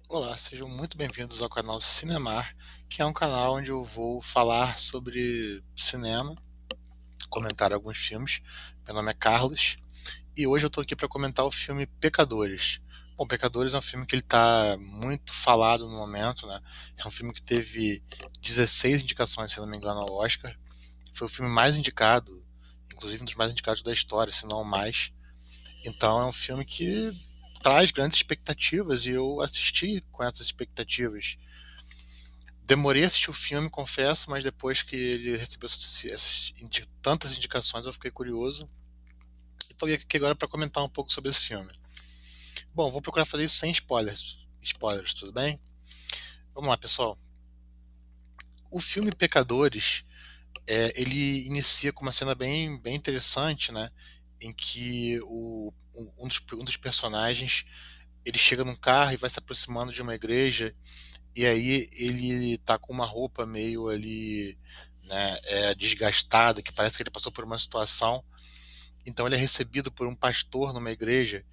Olá, sejam muito bem-vindos ao canal Cinemar, que é um canal onde eu vou falar sobre cinema, comentar alguns filmes. Meu nome é Carlos e hoje eu estou aqui para comentar o filme Pecadores. Bom, Pecadores é um filme que ele está muito falado no momento, né? É um filme que teve 16 indicações, se não me engano, ao Oscar. Foi o filme mais indicado, inclusive um dos mais indicados da história, se não o mais. Então é um filme que traz grandes expectativas e eu assisti com essas expectativas. Demorei a assistir o filme, confesso, mas depois que ele recebeu tantas indicações, eu fiquei curioso. E estou aqui agora para comentar um pouco sobre esse filme. Bom, vou procurar fazer isso sem spoilers. Spoilers, tudo bem? Vamos lá, pessoal. O filme Pecadores, ele inicia com uma cena bem interessante, né? Em que um dos personagens ele chega num carro e vai se aproximando de uma igreja. E aí ele tá com uma roupa meio ali, né, desgastada, que parece que ele passou por uma situação. Então ele é recebido por um pastor numa igreja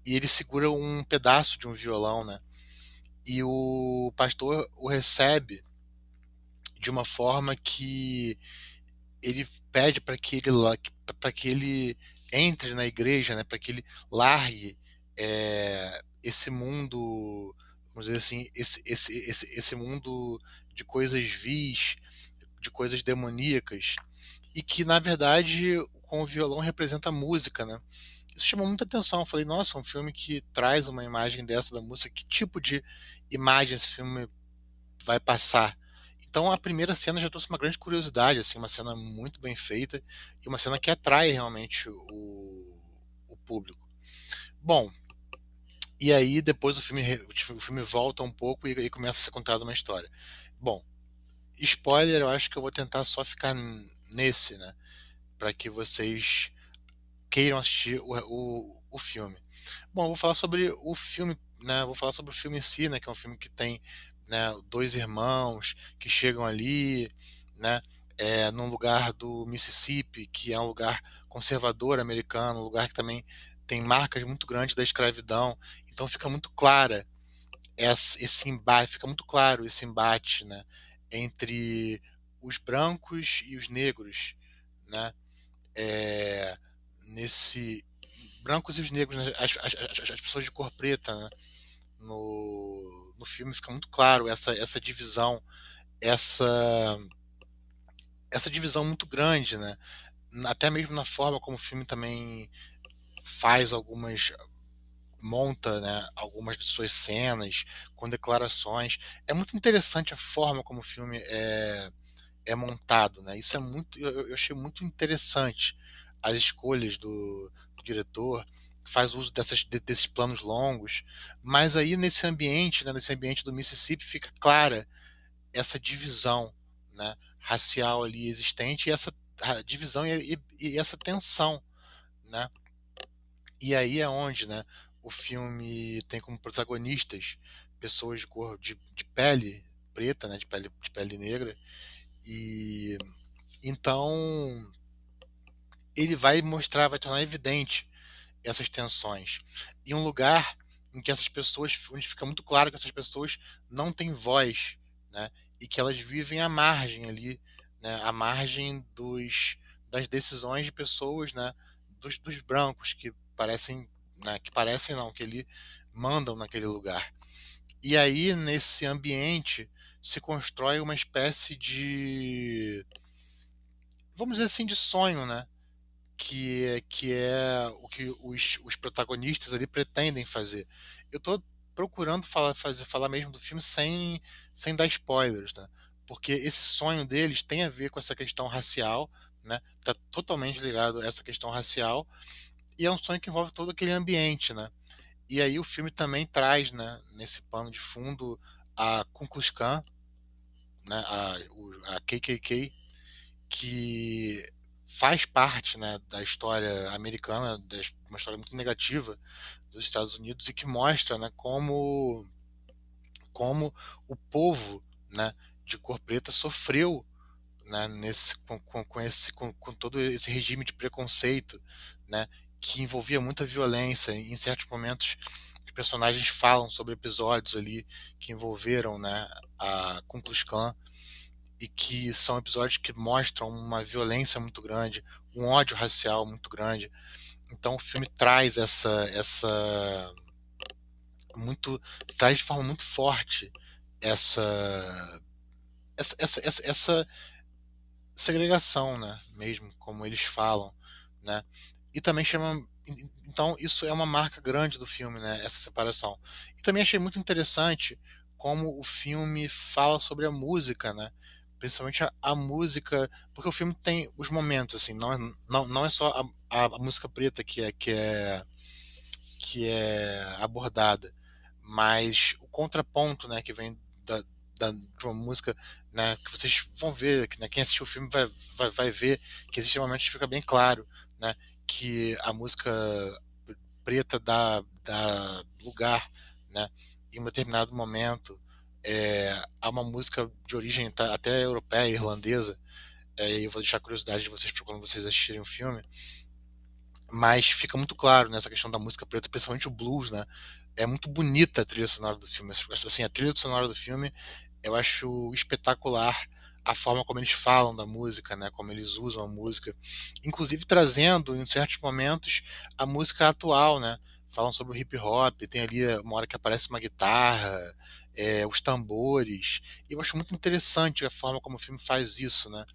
e ele segura um pedaço de um violão, né? E o pastor o recebe de uma forma que ele pede para que ele entre na igreja, né? Para que ele largue esse mundo, vamos dizer assim, esse mundo de coisas vis, de coisas demoníacas, e que na verdade com o violão representa a música, né? Isso chamou muita atenção. Eu falei, nossa, um filme que traz uma imagem dessa da música, que tipo de imagem esse filme vai passar? Então a primeira cena já trouxe uma grande curiosidade, assim, uma cena muito bem feita e uma cena que atrai realmente o público. Bom, e aí depois o filme volta um pouco e começa a ser contada uma história. Bom, spoiler, eu acho que eu vou tentar só ficar nesse, né? Para que vocês queiram assistir o filme. Bom, eu vou falar sobre o filme, né? Vou falar sobre o filme em si, né? Que é um filme que tem, né, dois irmãos que chegam ali, né? Num lugar do Mississippi, que é um lugar conservador americano, um lugar que também tem marcas muito grandes da escravidão. Então fica muito clara esse embate, fica muito claro esse embate, né? Entre os brancos e os negros, né? É, nesse brancos e os negros, né? As pessoas de cor preta, né? No filme fica muito claro essa divisão, essa essa divisão muito grande, né? Até mesmo na forma como o filme também faz algumas monta, né, algumas de suas cenas com declarações. É muito interessante a forma como o filme é montado, né? Isso é muito, eu achei muito interessante as escolhas do diretor, que faz uso desses planos longos, mas aí nesse ambiente, né, nesse ambiente do Mississippi, fica clara essa divisão, né, racial ali existente e essa divisão e essa tensão, né? E aí é onde, né, o filme tem como protagonistas pessoas de cor de pele preta, né, de pele negra, e então ele vai mostrar, vai tornar evidente essas tensões. E um lugar em que essas pessoas, onde fica muito claro que essas pessoas não têm voz, né? E que elas vivem à margem ali, né? À margem das decisões de pessoas, né? Dos brancos que parecem, né? Que parecem não, que ele mandam naquele lugar. E aí nesse ambiente se constrói uma espécie de, vamos dizer assim, de sonho, né? Que é o que os protagonistas ali pretendem fazer. Eu estou procurando falar mesmo do filme sem dar spoilers, né? Porque esse sonho deles tem a ver com essa questão racial, né? Tá totalmente ligado a essa questão racial e é um sonho que envolve todo aquele ambiente, né? E aí o filme também traz, né, nesse pano de fundo a Ku Klux Klan, né, a KKK, que faz parte, né, da história americana, uma história muito negativa dos Estados Unidos e que mostra, né, como o povo, né, de cor preta sofreu, né, com todo esse regime de preconceito, né, que envolvia muita violência. Em certos momentos, personagens falam sobre episódios ali que envolveram, né, a Ku Klux Klan, e que são episódios que mostram uma violência muito grande, um ódio racial muito grande. Então o filme traz muito, traz de forma muito forte essa essa segregação, né, mesmo como eles falam, né? E também chama, então isso é uma marca grande do filme, né, essa separação. E também achei muito interessante como o filme fala sobre a música, né? Principalmente a música, porque o filme tem os momentos assim, não é só a música preta que é abordada, mas o contraponto, né, que vem de uma música, né, que vocês vão ver, que, né, quem assistiu o filme vai ver que existe momentos que fica bem claro, né, que a música preta dá lugar, né, em um determinado momento a uma música de origem até europeia, irlandesa, e eu vou deixar a curiosidade de vocês para quando vocês assistirem o filme, mas fica muito claro nessa questão da música preta, principalmente o blues, né? É muito bonita a trilha sonora do filme. Assim, a trilha sonora do filme eu acho espetacular a forma como eles falam da música, né? Como eles usam a música, inclusive trazendo em certos momentos a música atual, né? Falam sobre o hip hop, tem ali uma hora que aparece uma guitarra, os tambores. E eu acho muito interessante a forma como o filme faz isso, né?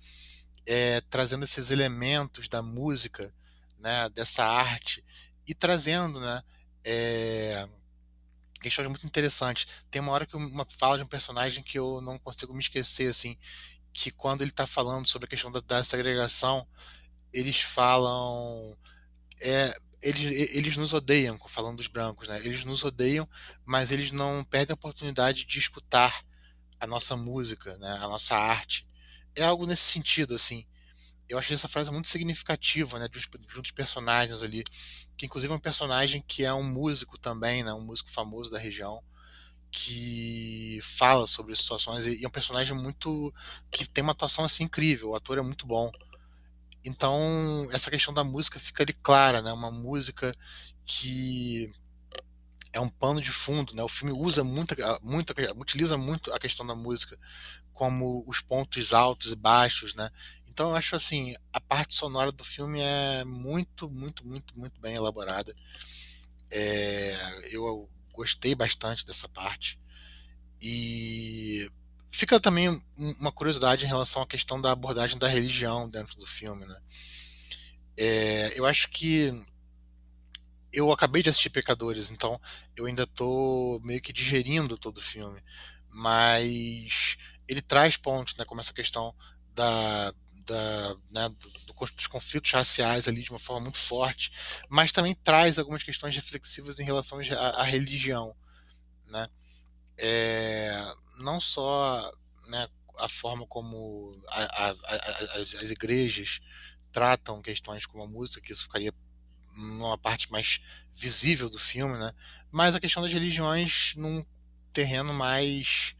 Trazendo esses elementos da música, né, dessa arte e trazendo, né, é, questões muito interessantes. Tem uma hora que uma fala de um personagem que eu não consigo me esquecer, assim, que quando ele está falando sobre a questão da segregação, eles falam, eles nos odeiam, falando dos brancos, né? Eles nos odeiam, mas eles não perdem a oportunidade de escutar a nossa música, né? A nossa arte. É algo nesse sentido, assim. Eu achei essa frase muito significativa, né, de um dos personagens ali, que inclusive é um personagem que é um músico também, né, um músico famoso da região, que fala sobre situações e é um personagem muito que tem uma atuação assim incrível, o ator é muito bom. Então, essa questão da música fica ali clara, né, uma música que é um pano de fundo, né? O filme usa utiliza muito a questão da música como os pontos altos e baixos, né? Então eu acho assim, a parte sonora do filme é muito, muito, muito, muito bem elaborada. Eu gostei bastante dessa parte. E fica também uma curiosidade em relação à questão da abordagem da religião dentro do filme, né? Eu acho que eu acabei de assistir Pecadores, então eu ainda tô meio que digerindo todo o filme. Mas ele traz pontos, né, como essa questão né, dos conflitos raciais ali de uma forma muito forte, mas também traz algumas questões reflexivas em relação à religião, né? É, não só, né, a forma como as igrejas tratam questões como a música, que isso ficaria numa parte mais visível do filme, né? Mas a questão das religiões num terreno mais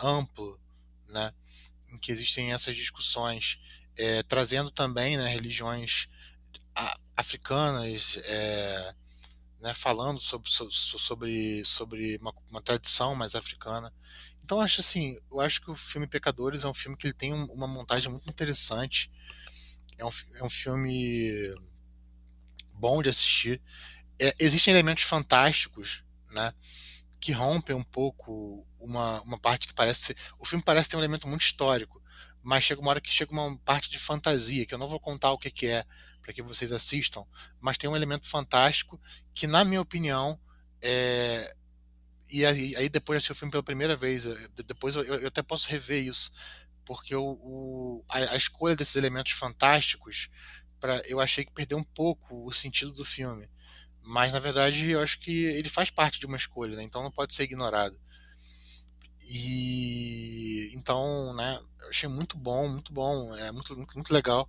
amplo, né? Em que existem essas discussões, trazendo também, né, religiões africanas, né, falando sobre uma tradição mais africana. Então acho assim, eu acho que o filme Pecadores é um filme que ele tem uma montagem muito interessante. É um filme bom de assistir. Existem elementos fantásticos, né, que rompem um pouco uma parte que parece. O filme parece ter um elemento muito histórico, mas chega uma hora que chega uma parte de fantasia, que eu não vou contar o que que é, para que vocês assistam, mas tem um elemento fantástico que, na minha opinião, é, e aí depois de assistir o filme pela primeira vez, depois eu até posso rever isso, porque a escolha desses elementos fantásticos, eu achei que perdeu um pouco o sentido do filme. Mas na verdade eu acho que ele faz parte de uma escolha, né? Então não pode ser ignorado. E então, né, eu achei muito bom, é muito, muito, muito legal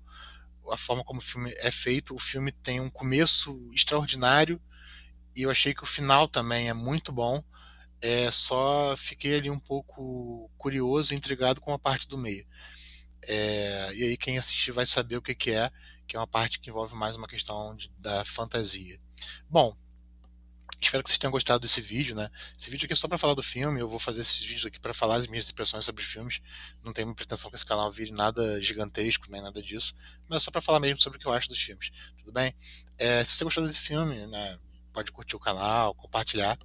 a forma como o filme é feito. O filme tem um começo extraordinário e eu achei que o final também é muito bom. Só fiquei ali um pouco curioso e intrigado com a parte do meio. E aí quem assistir vai saber o que que é uma parte que envolve mais uma questão da fantasia. Bom, Espero que vocês tenham gostado desse vídeo, né? Esse vídeo aqui é só para falar do filme. Eu vou fazer esses vídeos aqui para falar as minhas impressões sobre os filmes. Não tenho pretensão que esse canal vire nada gigantesco, nem nada disso. Mas é só para falar mesmo sobre o que eu acho dos filmes. Tudo bem? Se você gostou desse filme, né? Pode curtir o canal, compartilhar.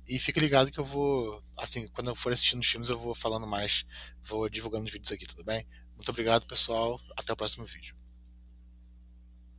E fique ligado que eu vou, assim, quando eu for assistindo os filmes, eu vou falando mais, vou divulgando os vídeos aqui, tudo bem? Muito obrigado, pessoal. Até o próximo vídeo.